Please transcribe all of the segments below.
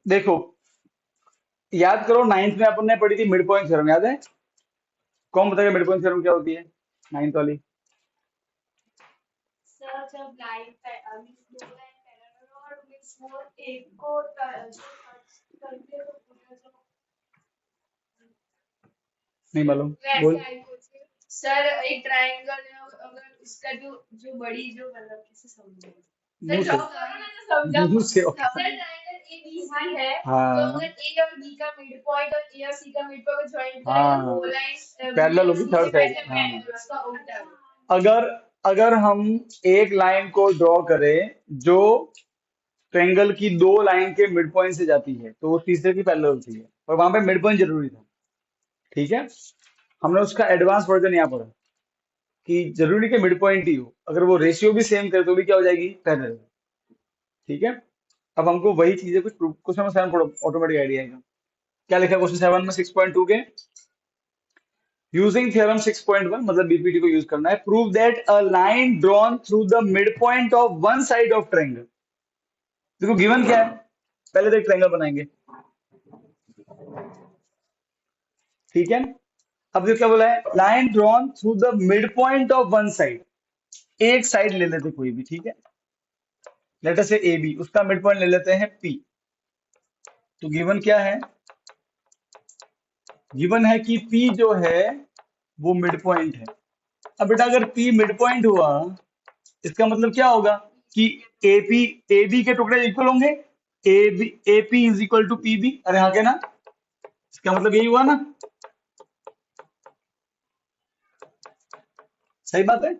देखो याद करो, नाइन्थ में अपन ने पढ़ी थी मिड पॉइंट थ्योरम, याद है? कौन बताएगा मिड पॉइंट थ्योरम क्या होती है, नाइन्थ वाली? नहीं मालूम, बोल। सर एक ट्रायंगल है, अगर उसका जो बड़ी जो मतलब कैसे समझे मुंह सर, से, ड्रॉ करो ना तो समझा। मुंह से। Sir triangle A B C है, तो हाँ अगर ए और बी का मिड पॉइंट और ए और सी का मिड पॉइंट ज्वाइन करें तो हाँ, वो लाइन बी पैरेलल और होगी सी थर्ड से साइड। वैसे हाँ, पैरेलल उसका उल्टा है। अगर अगर हम एक लाइन को ड्रॉ करें जो ट्रायंगल की दो लाइन के मिड पॉइंट से जाती है, तो वो तीसरे की पैरेलल होती है, और वहां पे मिड पॉइंट जरूरी था। ठीक है, हमने उसका एडवांस वर्जन यहाँ पढ़ा कि जरूरी कि मिड पॉइंट ही हो, अगर वो रेशियो भी सेम करे तो भी क्या हो जाएगी, पैरेलल। ठीक है, अब हमको वही चीजें कुछ क्वेश्चन नंबर 7 ऑटोमेटिक आइडिया आएगा। क्या लिखा है क्वेश्चन 7 में 6.2 के? यूजिंग थ्योरम 6.1, मतलब बीपीटी को यूज करना है, prove that a line drawn through the mid point of one side of triangle. देखो गिवन क्या है, पहले तो एक ट्रायंगल बनाएंगे। ठीक है, अब देखो क्या बोला है, line drawn through the mid point of one side, एक साइड ले लेते कोई भी, ठीक है, लेट अस से ए बी, उसका मिड पॉइंट ले लेते हैं पी। तो गिवन क्या है, गिवन है कि पी जो है वो मिड पॉइंट है। अब बेटा अगर पी मिड पॉइंट हुआ, इसका मतलब क्या होगा कि एपी, ए बी के टुकड़े इक्वल होंगे, A B, A P is equal to P B. अरे हाँ क्या ना, इसका मतलब यही हुआ ना, सही बात है।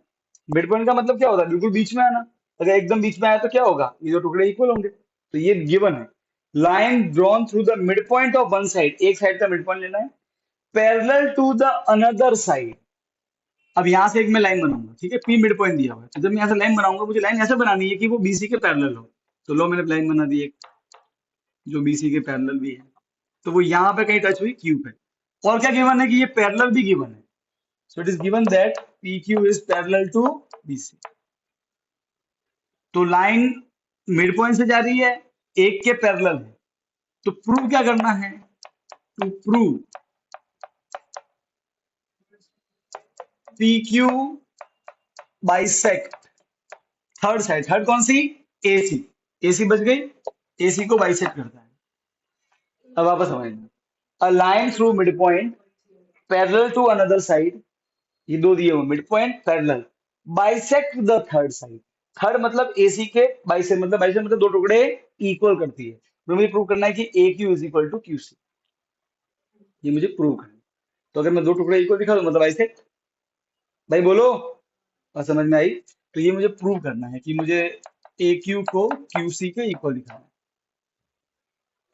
मिड पॉइंट का मतलब क्या होता है, बिल्कुल बीच में आना। अगर एकदम बीच में आया तो क्या होगा, ये दो टुकड़े इक्वल होंगे। तो ये गिवन है, line drawn through the mid point of one side, एक साइड का मिड पॉइंट लेना है, parallel to the another side. अब यहां से एक मैं लाइन बनाऊंगा, ठीक है, पी मिड पॉइंट दिया हुआ है, तो जब मैं यहाँ से लाइन बनाऊंगा, मुझे लाइन ऐसे बनानी है कि वो बीसी के पैरेलल हो। तो लो मैंने लाइन बना दी एक, जो बीसी के पैरेलल भी है, तो वो यहाँ पे कहीं टच हुई क्यू पे। और क्या गिवन है कि ये पैरेलल भी गिवन है, so it is given that P Q is parallel to BC. तो लाइन मिड पॉइंट से जा रही है, एक के पैरेलल है, तो प्रूव क्या करना है, to prove P Q bisect third side, third कौन सी, एसी, एसी बच गई, एसी को बाइसेक्ट करता है। अब वापस समझना, a line through mid point parallel to another side, ये दो दिए हुए mid point parallel, bisect the third side. Third मतलब एसी के बाइसेक्ट मतलब दो टुकड़े इक्वल करती है। तो मुझे प्रूव करना है कि A Q is equal to Q C, ये मुझे प्रूव करना है। तो अगर मैं दो टुकड़े इक्वल दिखा दूं मतलब बाइसेक्ट, भाई बोलो, बात समझ में आई? तो ये मुझे प्रूव करना है कि मुझे ए क्यू को क्यू सी के इक्वल दिखाना है।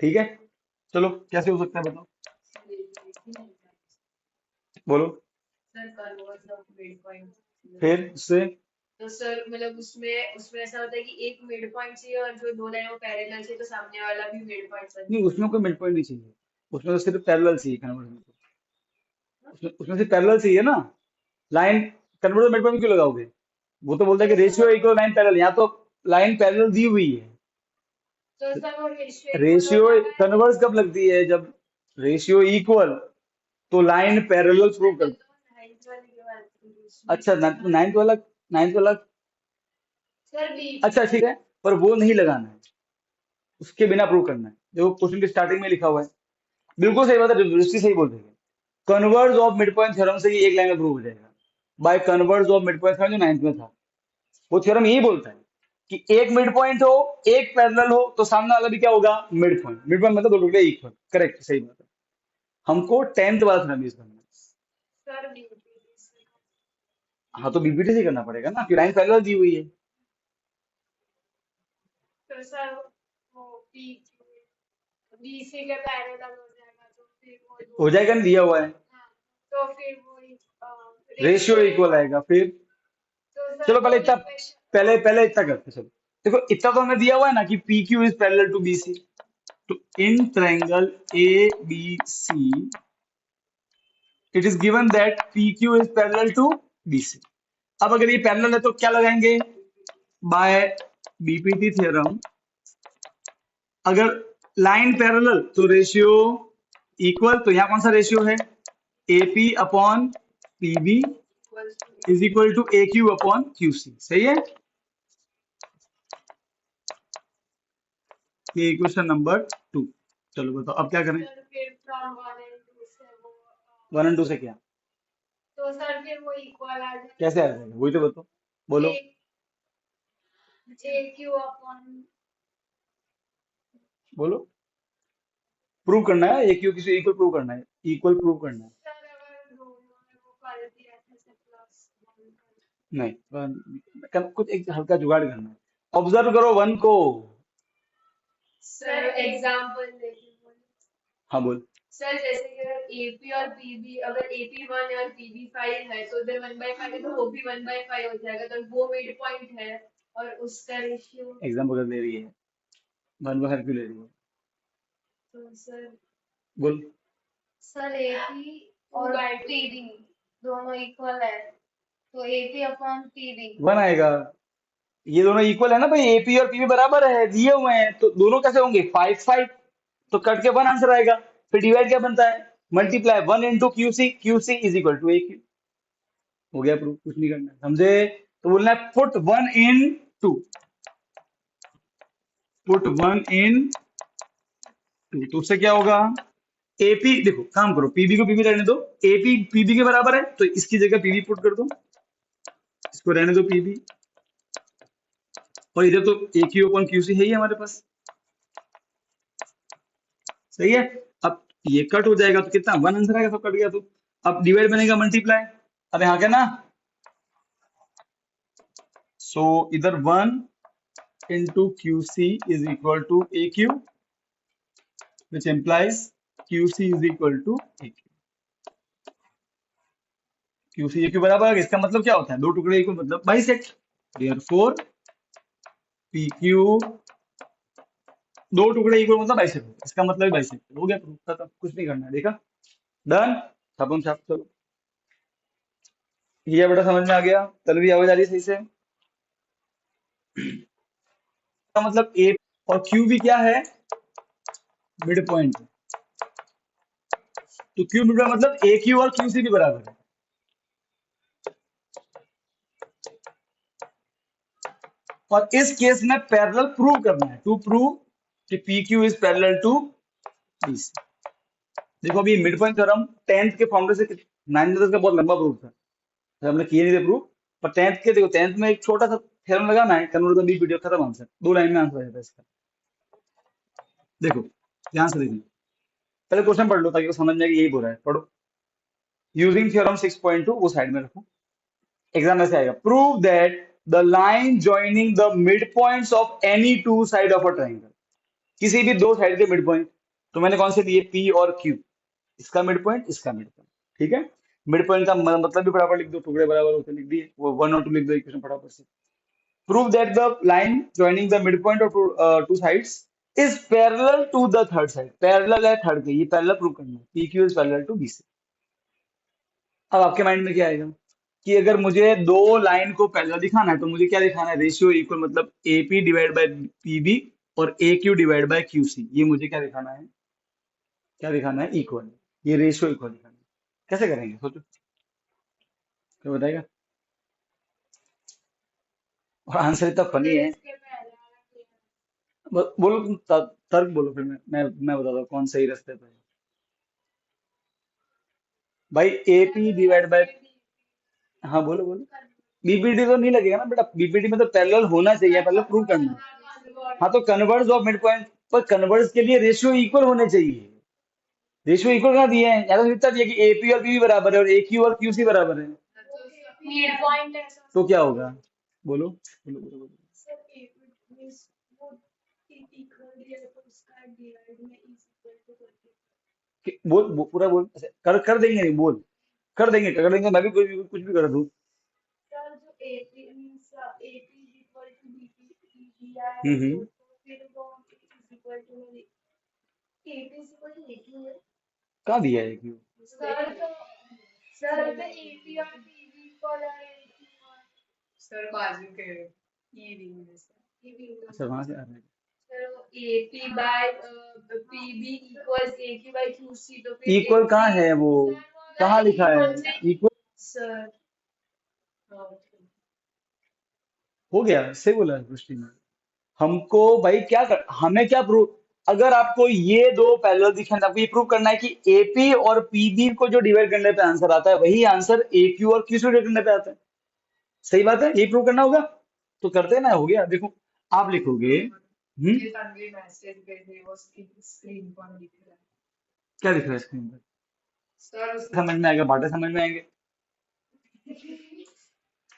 ठीक है, चलो कैसे हो सकता है बताओ, बोलो। Sir converse of mid point, फिर उससे, तो सर मतलब उसमें उसमें ऐसा होता है कि एक मिड पॉइंट चाहिए और जो दो लाइन वो पैरेलल चाहिए, तो सामने वाला भी मिड पॉइंट बन नहीं जाए। उसमें कोई मिड पॉइंट नहीं चाहिए, उसमें तो सिर्फ पैरेलल चाहिए कन्वर्ट में, उसमें सिर्फ पैरेलल चाहिए ना। लाइन कन्वर्ट मिड पॉइंट क्यों लगाओगे, वो तो बोलता है तो कि ratio sir equal line parallel, यहाँ तो लाइन पैरेलल दी हुई है। तो सर वो रेशियो इक्वल हो रेशियो जाएगा या कन्वर्स कब लगती है, जब रेशियो इक्वल, तो लाइन पैरेलल प्रूव तो कर। नाइन्थ वाले की बात करूँ उसमें अच्छा, नाइन्थ वाला, सर बी, अच्छा ठीक है, पर वो नहीं लगाना है, उसके बिना प्रूव करना है, जो क्वेश्चन के स्टार्टिंग में लिखा हुआ है। बिल्कुल सही बात है, दृष्टि सही बोल रही है। Converse of mid point theorem से ये एक लाइन में प्रूव हो जाएगा, by converse of mid point theorem जो नाइन्थ में था, वो थ्योरम यही बोलता है कि एक मिड पॉइंट हो, एक पैरेलल हो, तो सामने वाला भी क्या होगा, मिड पॉइंट। मिड पॉइंट मतलब दो टुकड़े इक्वल, करेक्ट, सही बात है। हमको 10th वाला थ्योरम यूज करना है। सर बी, हाँ तो बीपीटी से करना पड़ेगा ना, कि लाइन पैरेलल दी हुई है। तो सर वो पी बी सी के पैरेलल हो जाएगा, तो फिर वो हो दोनों, जाएगा ना, दिया हुआ है, हाँ, तो फिर वो रेशियो रेशियो इक्वल इक्वल, आएगा फिर। तो सर चलो पहले दोनों इतना, इक्वेशन, पहले इतना करते चलो। देखो इतना तो हमें दिया हुआ है ना कि P Q is parallel to B C, तो in triangle A B C it is given that P Q is parallel to B C. अब अगर ये पैरेलल है तो क्या लगाएंगे, बाय बीपीटी थ्योरम अगर लाइन पैरेलल तो रेशियो इक्वल, तो यहाँ कौन सा रेशियो है, AP upon PB is equal to A Q upon Q C, सही है। ये इक्वेशन नंबर 2। चलो बताओ अब क्या करें। सर फिर फ्रॉम 1 and 2 से वो 1 और 2 से क्या, तो सर फिर वो इक्वल आ कैसे आ जाएगा जाएगा, वही तो बताओ, बोलो। ए क्यू अपॉन बोलो, प्रूव करना है, एक क्यू किसी इक्वल प्रूव करना है, इक्वल प्रूव करना है। सर अगर दोनों में वो कर दिया जैसे प्लस 1 नहीं, कुछ एक हल्का जुगाड़ करना है। ऑब्जर्व करो 1 को। सर एग्जांपल देखिए हाँ बोल। सर जैसे कि अगर एपी और पीबी अगर एपी 1 और पीबी 5 है तो इधर 1/5 है तो वो भी 1/5 हो जाएगा तो वो मिड पॉइंट है और उसका रेशियो एग्जाम्पल दे रही है, 1/5 क्यों ले रही है, तो सर बोल। सर एपी और पीबी दोनों इक्वल है तो एपी अपॉन पीबी 1 आएगा, ये दोनों इक्वल है ना भाई, एपी और पीबी बराबर है, दिए हुए हैं, तो दोनों कैसे होंगे, 5/5, तो कट के 1 आंसर आएगा। फिर डिवाइड क्या बनता है, multiply 1 into Q C, Q C is equal to A Q. हो गया प्रूफ, कुछ नहीं करना है, समझे। तो बोलना है पुट 1 इन 2, पुट 1 इन 2, तो उससे क्या होगा, एपी, देखो काम करो, पीबी को पीबी रहने दो, एपी पीबी के बराबर है तो इसकी जगह पीबी पुट कर दो, इसको रहने दो पीबी, और इधर तो ए क्यू अपॉन क्यू सी है ही हमारे पास, सही है। अब ये कट हो जाएगा तो कितना, 1 आंसर आएगा, सब कट गया तो। अब डिवाइड बनेगा मल्टीप्लाई, अब यहाँ क्या ना, सो इधर 1 into Q C is equal to A Q, which implies Q C is equal to A Q, Q C A Q बराबर है, इसका मतलब क्या होता है, दो टुकड़े इक्वल मतलब बाइसेक्ट, देयरफॉर पी क्यू, दो टुकड़े इक्वल मतलब बाइसेक्ट, इसका मतलब बाइसेक्ट, हो गया प्रूफ, खत्म, कुछ नहीं करना है, देखा, डन, खत्म छाप, चलो। ये बेटा समझ में आ गया, चल भी आवाज आ रही है सही से, का मतलब ए और क्यू भी क्या है, मिड पॉइंट, तो क्यू मिड पॉइंट मतलब ए क्यू और क्यू सी भी बराबर है, और इस केस में पैरेलल प्रूव करना है, टू प्रूव कि P Q is parallel to B C. देखो अभी मिड पॉइंट थ्योरम 10th के फाउंडर से 9th तक का बहुत लंबा प्रूफ था, तो हमने किए नहीं थे प्रूफ, पर 10th के देखो 10th में एक छोटा सा थ्योरम लगाना है, कन्वर्ट द बी वीडियो, खत्म आंसर, 2 लाइन में आंसर आ जाता है इसका। देखो ध्यान से देखना, पहले क्वेश्चन पढ़ लो ताकि वो समझ में आए कि यही बोल रहा है, पढ़ो। यूजिंग थ्योरम 6.2 वो साइड में रखो, एग्जाम में से आएगा, prove that the line joining the mid points of any two side of a triangle, किसी भी दो साइड के मिड पॉइंट, तो मैंने कौन से दिए, पी और क्यू, इसका मिड पॉइंट, इसका मिड पॉइंट, ठीक है। मिड पॉइंट का मतलब भी फटाफट लिख दो, टुकड़े बराबर होते लिख दिए, वो 1 और 2 लिख दो इक्वेशन फटाफट से। Prove that the line joining the mid point of two sides is parallel to the third side, parallel है थर्ड के, ये पैरेलल प्रूव करना है, P Q is parallel to B C. अब आपके माइंड में क्या आएगा कि अगर मुझे दो लाइन को पैरेलल दिखाना है तो मुझे क्या दिखाना है, रेशियो इक्वल, मतलब एपी डिवाइड बाय पीबी और A Q divide by Q C, ये मुझे क्या दिखाना है, क्या दिखाना है, इक्वल, ये रेशियो इक्वल दिखाना है। कैसे करेंगे सोचो, क्या बताएगा, और आंसर इतना फनी सर है। इसके पहले वाला क्लियर बोलो तुम, तर्क बोलो, फिर मैं बताता हूँ कौन सही रास्ते पे है। भाई एपी डिवाइड बाय, हाँ बोलो बोलो, बीपीटी तो नहीं लगेगा ना बेटा, बीपीटी में तो पैरेलल होना चाहिए, पैरेलल प्रूव करना है। हाँ तो कन्वर्स ऑफ मिड पॉइंट, पर कन्वर्स के लिए रेशियो इक्वल होने चाहिए, रेशियो इक्वल कहाँ दिए हैं, या तो इतना दिया कि एपी और पीवी बराबर है और ए क्यू और क्यू सी बराबर है, मिड पॉइंट ऐसा तो क्या होगा, बोलो बोलो बोलो, बोलो। सर एपी मींस वो इक्वल दिया है तो उसका डिवाइड में इज इक्वल टू करके पूरा बोल, अच्छा, कर देंगे, नहीं बोल, कर देंगे, मैं भी कुछ भी कर दूं। सर जो AP means AP is equal to BP दिया है हम्म, तो फिर वो is equal to AP is equal to AQ है कहाँ दिया है क्यू, सर तो सर तो एपी और पीवी इक्वल है सर बाजू के ये भी है सर ये भी अच्छा वहां से आ रहा है, sir AP by PB equals AQ by QC, तो फिर इक्वल कहाँ है वो, कहाँ लिखा है इक्वल? सर हो गया, सही बोला है सृष्टि ने। हमको भाई क्या कर, हमें क्या प्रूव, अगर आपको ये दो पैरेलल दिखे तो आपको ये प्रूव करना है कि एपी और पीबी को जो डिवाइड करने पे आंसर आता है वही आंसर AQ और QC डिवाइड करने पे आता है। सही बात है, ये प्रूव करना होगा तो करते हैं ना, हो गया। देखो आप लिखोगे ये तन्वी मैसेज भेजे वो स्क्रीन पर दिख रहा है क्या दिख रहा है स्क्रीन पर, सर, समझ में आएगा, बातें समझ में आएंगे।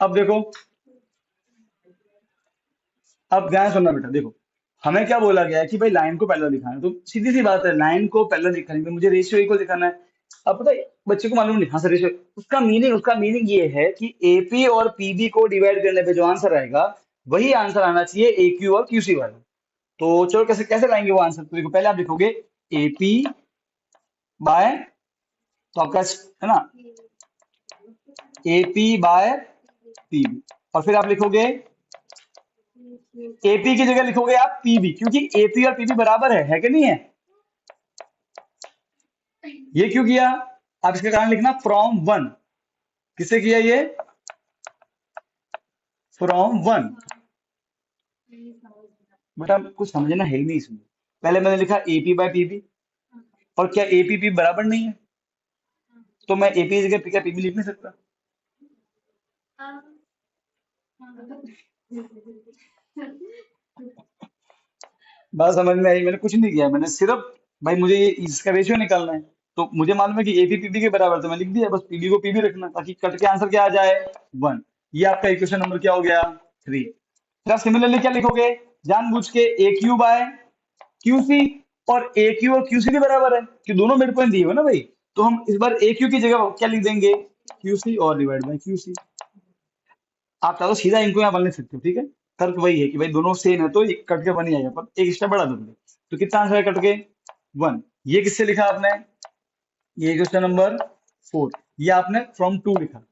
अब देखो, अब ध्यान सुनना बेटा, देखो हमें क्या बोला गया है कि भाई लाइन को पैरेलल दिखाना है, तो सीधी सी बात है, लाइन को पैरेलल दिखाने के लिए मुझे रेशियो इक्वल दिखाना है। अब पता है बच्चे को मालूम नहीं, हाँ सर रेशियो, उसका मीनिंग ये है कि एपी और पीबी को डिवाइड करने पे जो आंसर आएगा वही आंसर आना चाहिए AQ और QC वाला। तो चलो कैसे कैसे लाएंगे वो आंसर, तो देखो पहले आप लिखोगे एपी बाय, तो आपका है ना एपी बाय पीबी, और फिर आप लिखोगे एपी की जगह लिखोगे आप पीबी, क्योंकि एपी और पीबी बराबर है कि नहीं है। ये क्यों किया, आप इसका कारण लिखना फ्रॉम वन, किससे किया ये, फ्रॉम वन। बेटा कुछ समझना है ही नहीं इसमें, पहले मैंने लिखा एपी बाय पीबी, और क्या एपी पी बराबर नहीं है, तो मैं एपी की जगह क्या पीबी लिख नहीं सकता। बात समझ में आई, मैंने कुछ नहीं किया, मैंने सिर्फ भाई मुझे ये इसका रेशियो निकालना है, तो मुझे मालूम है कि एपी पीबी के बराबर, तो मैं लिख दिया, बस पीबी को पीबी रखना ताकि कट के आंसर क्या आ जाए, वन। ये आपका इक्वेशन नंबर क्या हो गया, 3। फिर आप सिमिलरली क्या लिखोगे, जानबूझ के AQ बाय QC, और AQ और QC भी बराबर है कि दोनों मिड पॉइंट दिए हुए ना भाई, तो हम इस बार AQ की जगह क्या लिख देंगे, QC और डिवाइड बाय QC। आप चाहो तो सीधा इनको यहाँ बन ले सकते हो, ठीक है, तर्क वही है कि भाई दोनों सेम है तो ये कट के बन ही जाएगा, पर एक स्टेप बढ़ा दो, तो कितना आंसर है कट के, 1। ये किससे लिखा आपने, ये क्वेश्चन नंबर 4, ये आपने फ्रॉम 2 लिखा,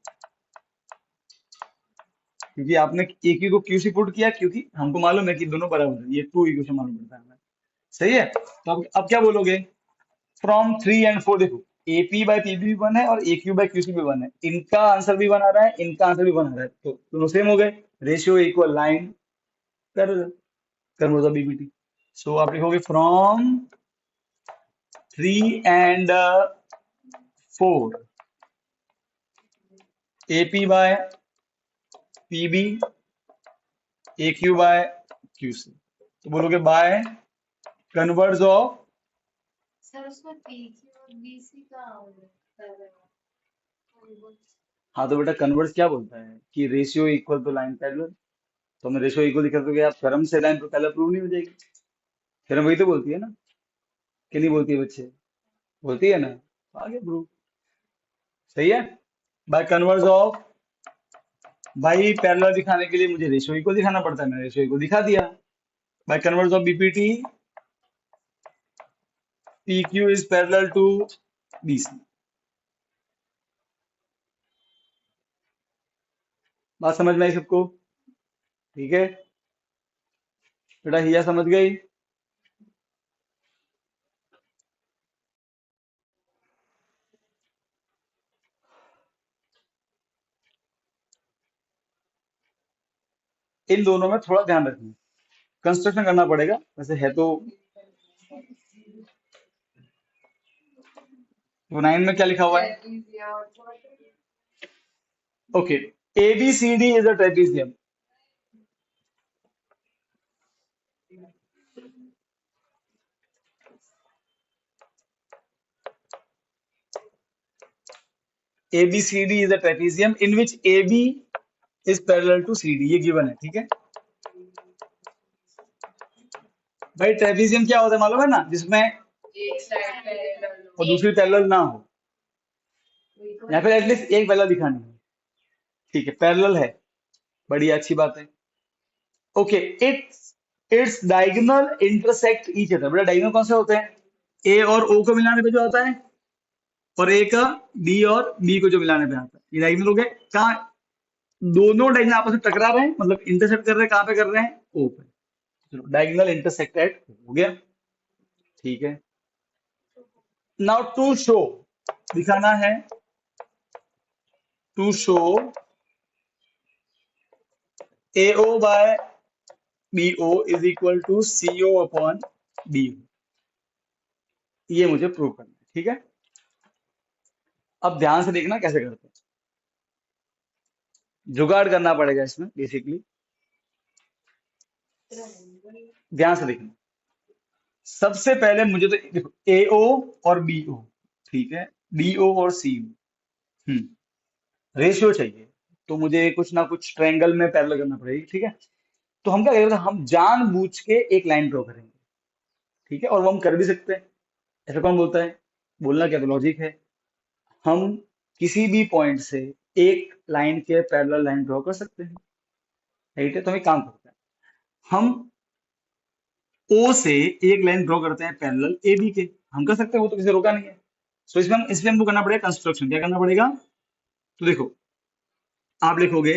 क्योंकि आपने एक ही को QC पुट किया, क्योंकि हमको मालूम है कि दोनों बराबर है, ये 2 इक्वेशन मालूम पड़ता है हमें। सही है, तो अब क्या बोलोगे, फ्रॉम 3 एंड 4, देखो AP बाय PB भी 1 है और AQ बाय QC भी 1 है, इनका आंसर भी 1 आ रहा है, इनका आंसर भी 1 आ रहा है, तो दोनों सेम हो गए, रेशियो इक्वल लाइन कर कन्वर्ट द BBT। सो आप लिखोगे from 3 and 4 AP by PB AQ by QC, तो बोलोगे बाय कन्वर्ज ऑफ, सर उसमें PQ और BC का हाँ तो बेटा कन्वर्ज क्या बोलता है कि ratio equal to line parallel, तो हमें रेशियो इक्वल दिखा दोगे आप, कर्म से लाइन पैरेलल प्रूव नहीं हो जाएगी, फिर हम वही तो बोलती है ना, कि नहीं बोलती है बच्चे, बोलती है ना, आगे प्रूव। सही है, बाय कन्वर्ज ऑफ, भाई पैरेलल दिखाने के लिए मुझे रेशियो इक्वल दिखाना पड़ता है, मैंने रेशियो इक्वल दिखा दिया, by converse of BPT PQ is parallel to BC। बात समझ में आई सबको, ठीक है बेटा, हिया समझ गई। इन दोनों में थोड़ा ध्यान रखना, कंस्ट्रक्शन करना पड़ेगा, वैसे है तो 9 में क्या लिखा हुआ है, okay, ABCD is a trapezium, ABCD is a trapezium in which AB is parallel to CD, ये गिवन है, ठीक है भाई। ट्रेपेजियम क्या होता है मालूम है ना, जिसमें एक साइड पैरेलल और दूसरी पैरेलल ना हो, या फिर एटलीस्ट एक पैरेलल दिखानी है, ठीक है पैरेलल है, बढ़िया अच्छी बात है। Okay, it's its diagonal intersect each other, बेटा डायगोनल कौन से होते हैं, A और O को मिलाने पे जो आता है, और A का B और B को जो मिलाने पे आता है, ये डायगोनल हो गए। कहाँ दोनों डायगोनल आपस में टकरा रहे हैं, मतलब इंटरसेक्ट कर रहे हैं, कहाँ पे कर रहे हैं, O पे, चलो डायगोनल इंटरसेक्ट एट हो गया, ठीक है। नाउ टू शो, दिखाना है, to show AO by BO is equal to CO upon DO, ये मुझे प्रूव करना है, ठीक है। अब ध्यान से देखना कैसे करते हैं, जुगाड़ करना पड़ेगा इसमें बेसिकली, ध्यान से देखना। सबसे पहले मुझे तो देखो AO और BO, ठीक है, DO और CO, रेशियो चाहिए, तो मुझे कुछ ना कुछ ट्रायंगल में पैरेलल करना पड़ेगी, ठीक है। तो हम क्या करेंगे, हम जानबूझ के एक लाइन ड्रॉ करेंगे, ठीक है, और वो हम कर भी सकते हैं। ऐसा कौन बोलता है, बोलना क्या, तो लॉजिक है। हम किसी भी पॉइंट से एक लाइन के पैरेलल लाइन ड्रॉ कर सकते हैं, राइट है। तो हम एक काम करते हैं, हम ओ से एक लाइन ड्रॉ करते हैं पैरेलल ए बी के, हम कर सकते हैं, वो तो किसी रोका नहीं है। तो इसमें हमको करना पड़ेगा कंस्ट्रक्शन, क्या करना पड़ेगा, तो देखो आप लिखोगे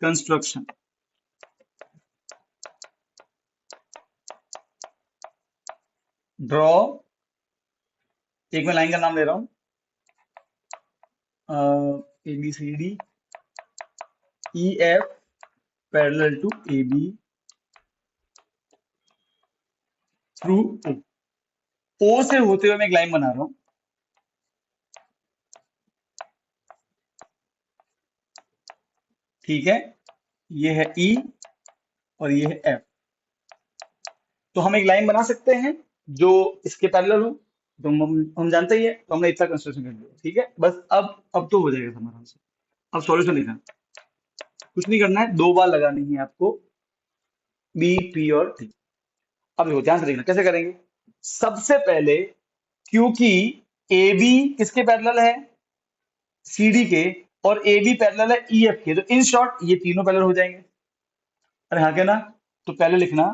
कंस्ट्रक्शन, ड्रॉ, एक मैं लाइन का नाम ले रहा हूं, ABCD EF parallel to AB through O से होते हुए मैं एक लाइन बना रहा हूं, ठीक है, ये है E और ये है F। तो हम एक लाइन बना सकते हैं जो इसके पैरेलल हो, तो हम जानते ही है, तो हमने इतना कंस्ट्रक्शन कर लिया, ठीक है। बस अब तो हो जाएगा समाधान से। अब सॉल्यूशन लिखना, कुछ नहीं करना है, दो बार लगानी है आपको B P और T। अब देखो ध्यान से देखना कैसे करेंगे। सबसे पहले, क्योंकि AB किसके पैरेलल है, CD के, और AB पैरेलल है EF के, तो इन शॉर्ट ये तीनों पैरेलल हो जाएंगे। अरे हाँ क्या ना, तो पहले लिखना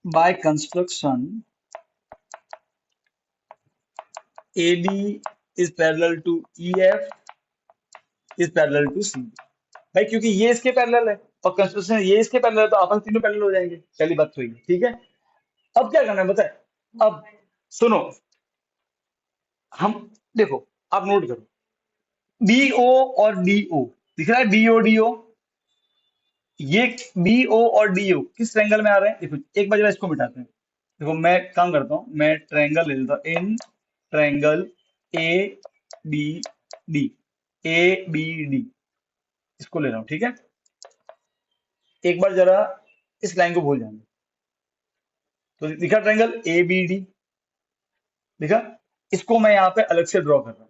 by construction AB is parallel to EF is parallel to CD। भाई क्योंकि ये इसके पैरेलल है और कंस्ट्रक्शन ये इसके पैरेलल है, तो आपस में तीनों पैरेलल हो जाएंगे, पहली बात तो ये, ठीक है। अब क्या करना है पता है, अब सुनो, हम देखो, आप नोट करो, BO और DO दिख रहा है, BO DO, ये BO और DO किस ट्रायंगल में आ रहे हैं, देखो एक बार जरा इसको मिटाते हैं। देखो मैं काम करता हूँ, मैं ट्रायंगल ले लेता हूँ, इन ट्रायंगल ABD, ABD इसको ले रहा हूँ, ठीक है। एक बार जरा इस लाइन को भूल जाना, तो दिखा ट्रायंगल ABD, दिखा, इसको मैं यहाँ पे अलग से ड्रॉ कर रहा हूँ।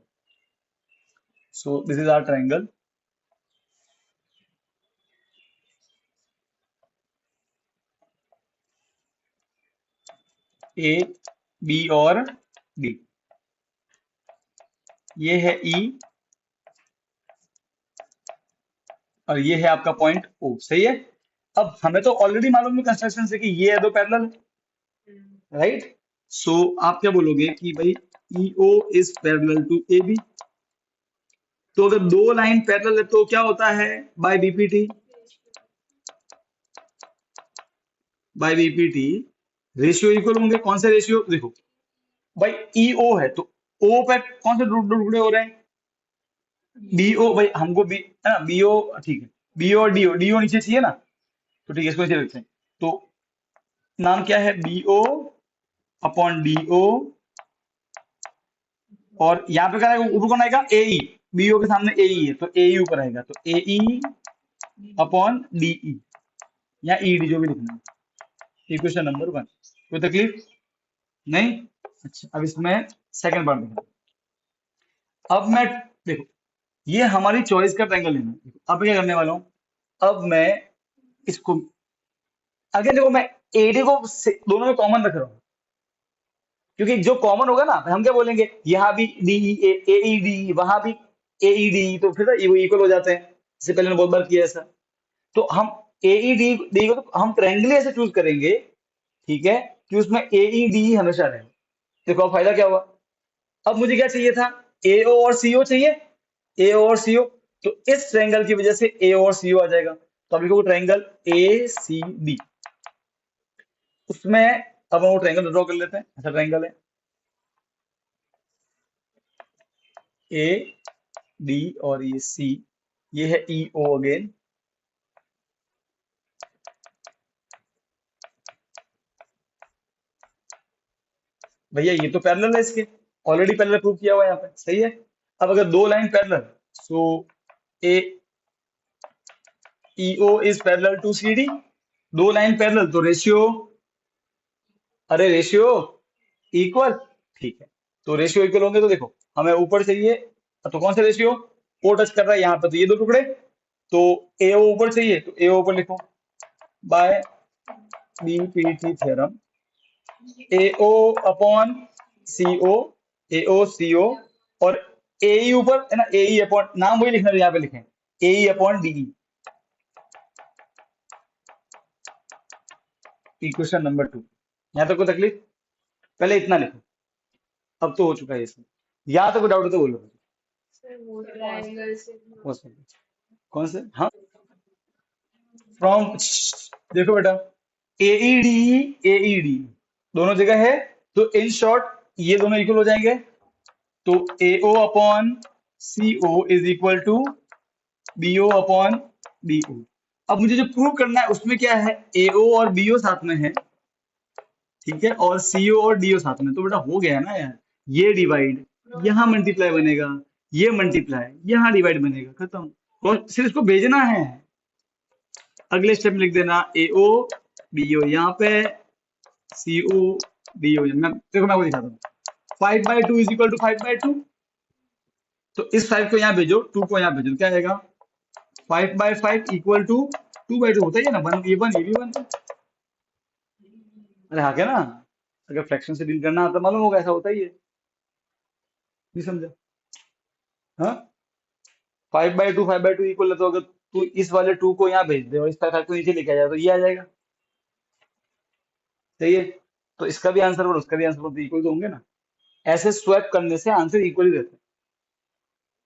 So this is our triangle AB और D, ये है E और ये है आपका पॉइंट O, सही है। अब हमें तो ऑलरेडी मालूम है कंस्ट्रक्शन से कि ये है दो पैरेलल, राइट। सो आप क्या बोलोगे कि भाई EO is parallel to AB, तो अगर दो लाइन पैरेलल है तो क्या होता है, by BPT, by BPT ratio equal होंगे, कौन से रेशियो, देखो भाई EO है तो O पे कौन से टुकड़े हो रहे हैं, BO, भाई हमको बी है ना, BO, ठीक है, BO और DO नीचे चाहिए ना, तो ठीक है इसको नीचे रखते हैं। तो नाम क्या है, BO अपॉन DO, और यहाँ पे क्या ऊपर कौन आएगा, AE, BO के सामने AE है तो AE ऊपर आएगा, तो AE अपॉन DE, या ED जो भी लिखना है। इक्वेशन नंबर 1, कोई तकलीफ नहीं। अच्छा अब इसमें सेकंड पार्ट देखो, अब मैं देखो ये हमारी चॉइस का ट्रायंगल लेना है। अब मैं क्या करने वाला हूँ, अब मैं इसको, अगर देखो मैं AD को दोनों में कॉमन रख रहा हूँ, क्योंकि जो कॉमन होगा ना हम क्या बोलेंगे, यहाँ भी DE AED, वहां भी AED, तो फिर वो इक्वल हो जाते हैं, इससे पहले ने बहुत बार किया ऐसा। तो हम AED को तो हम ट्रायंगल ऐसे चूज करेंगे, ठीक है, कि उसमें AED हमेशा रहे। देखो अब फायदा क्या हुआ, अब मुझे क्या चाहिए था, AO और CO चाहिए, AO और CO, तो इस ट्रायंगल की वजह से AO और CO आ जाएगा। तो अब लिखो ट्रायंगल ACD। उसमें अब हम वो ट्रायंगल ड्रॉ कर लेते हैं। ऐसा ट्रायंगल है AD और ये C, ये है EO अगेन। भैया ये तो पैरेलल है इसके, ऑलरेडी पैरेलल प्रूव किया हुआ है यहाँ पे, सही है। अब अगर दो line parallel, so a EO is parallel to CD। दो लाइन पैरेलल तो रेशियो, अरे रेशियो इक्वल, ठीक है। तो रेशियो इक्वल होंगे तो देखो हमें ऊपर चाहिए, तो कौन सा रेशियो, ओ टच कर रहा है यहाँ पे, तो ये दो टुकड़े, तो AO ऊपर चाहिए तो AO ऊपर लिखो by BPT theorem, AO upon CO, AO CO, और AE ऊपर है ना, AE अपॉन, नाम वही लिखना है यहाँ पे लिखें, AE upon DE। Equation number 2। यहाँ तक कोई तकलीफ, पहले इतना लिखो, अब तो हो चुका है ये सब। यहाँ तक कोई डाउट हो तो बोलो। सर वो ट्रायंगल से हो सकता कौन से, हाँ फ्रॉम, देखो बेटा AED दोनों जगह है, तो इन शॉर्ट ये दोनों इक्वल हो जाएंगे, तो AO upon CO is equal to BO upon BO। अब मुझे जो प्रूव करना है उसमें क्या है, AO और BO साथ में है, ठीक है, और CO और DO साथ में, तो बेटा हो गया ना यार, ये डिवाइड यहाँ मल्टीप्लाई बनेगा, ये मल्टीप्लाई यहाँ डिवाइड बनेगा, खत्म। और सिर्फ इसको भेजना है, अगले स्टेप में लिख देना AO BO यहाँ पे, CO DO, मैं देखो मैं आपको दिखाता हूँ। 5/2 इज इक्वल टू 5/2, तो इस 5 को यहाँ भेजो, 2 को यहाँ भेजो, क्या आएगा 5/5 इक्वल टू 2/2 होता ही है ना, 1 ये 1 ये भी 1। अरे हाँ क्या ना, अगर फ्रैक्शन से डील करना आता मालूम होगा, ऐसा होता ही है, नहीं समझा, हाँ 5/2 इक्वल है, तो अगर तू इस वाले 2 को यहाँ भेज दे और इस 5 को नीचे लेके आ जाए तो ये आ जाएगा, सही है। तो इसका भी आंसर और उसका भी आंसर तो इक्वल तो होंगे ना, ऐसे स्वैप करने से आंसर इक्वल ही रहता है।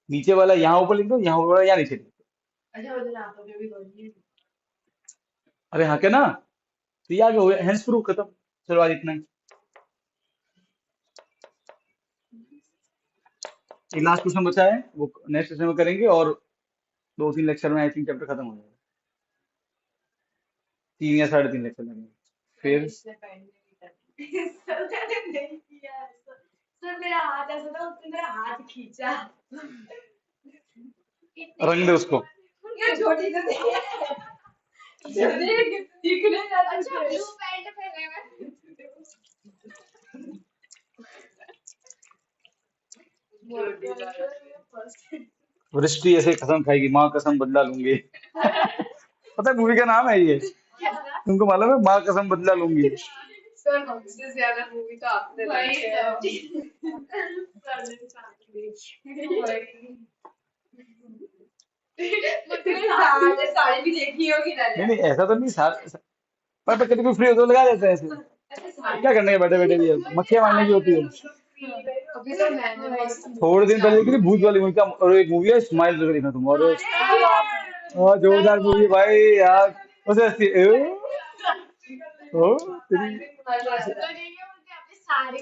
नीचे वाला यहाँ ऊपर लिख दो, यहाँ ऊपर वाला यहाँ नीचे लिख दो। अच्छा उधर आप लोग भी बोलिए। अरे हाँ क्या ना, तो ये आगे हो गया, हेंस प्रूफ खत्म। चलो आज इतना ही, एक लास्ट क्वेश्चन बचा है, वो नेक्स्ट सेशन में करेंगे, और 2-3 लेक्चर में आई थिंक चैप्टर खत्म हो जाएगा, 3 या 3.5 लेक्चर लगेंगे फिर। इसने पैंट नहीं कर सर मैंने नहीं किया ऐसा। सर मेरा हाथ ऐसा था, उसने मेरा हाथ खींचा। रंग दे उसको, ये छोटी तो नहीं है। दिखने जाती अच्छा ब्लू पैंट पहने हुए। वृष्टि ऐसे कसम खाएगी, माँ कसम बदला लूंगी। पता है मूवी का नाम है ये, तुमको मालूम है, माँ कसम बदला लूंगी। सर हमसे ज्यादा मूवी तो आपने देखी है। सर ने साथ देखी। साड़ी भी देखी होगी ना। नहीं नहीं ऐसा तो नहीं, पर कभी कोई फ्री हो तो लगा देते हैं ऐसे, क्या करने के बैठे बैठे भी है, मक्खियां मारने की होती है। अभी तो मैंने थोड़े दिन पहले देखी थी भूत वाली मूवी का, और एक मूवी है स्माइल करके देखना तुम, और जोरदार मूवी भाई यार, उसे हंसी ओ तेरी तो नहीं है मुझे अपने सारे